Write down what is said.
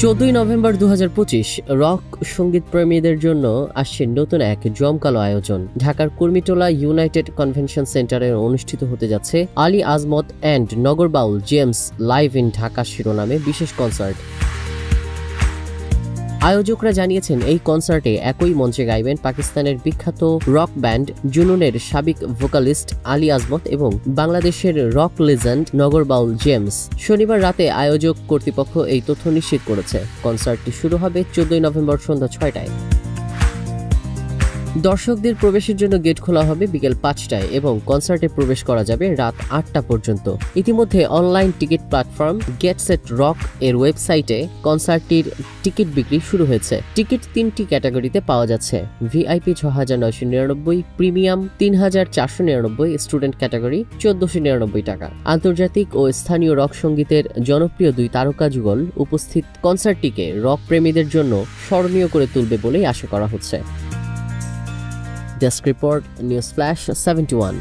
14 November 2025 rock সঙ্গীত প্রেমীদের জন্য আসছে নতুন এক জমকালো আয়োজন। ঢাকার কুর্মিটোলা ইউনাইটেড কনভেনশন সেন্টারে অনুষ্ঠিত হতে যাচ্ছে Ali Azmat and Nagarbaul James live in Dhaka শিরোনামে বিশেষ কনসার্ট। আয়োজকরা জানিয়েছেন, এই কনসার্টে একই মঞ্চে গাইবেন পাকিস্তানের বিখ্যাত রক ব্যান্ড জুনুনের সাবেক ভোকালিস্ট আলী আজমত এবং বাংলাদেশের রক লেজেন্ড নগরবাউল জেমস। শনিবার রাতে আয়োজক কর্তৃপক্ষ এই তথ্য নিশ্চিত করেছে। কনসার্টটি শুরু হবে 14 নভেম্বর সন্ধ্যা 6টায়। দর্শকদের প্রবেশের জন্য গেট খোলা হবে বিকেল 5টায় এবং কনসার্টে প্রবেশ করা যাবে রাত 8টা পর্যন্ত। ইতিমধ্যে online ticket platform get set rock এর ওয়েবসাইটে কনসার্টটির টিকিট বিক্রি শুরু হয়েছে। টিকিট 3টি ক্যাটাগরিতে পাওয়া যাচ্ছে: ভিআইপি 6999, প্রিমিয়াম 3499, স্টুডেন্ট ক্যাটাগরি 1499 টাকা। আন্তর্জাতিক ও স্থানীয় রক সঙ্গীতের জনপ্রিয় দুই তারকা যুগল উপস্থিত কনসার্টটিকে রক প্রেমীদের জন্য স্মরণীয় করে তুলবে বলেই আশা করা হচ্ছে। Desk report, News Flash 71।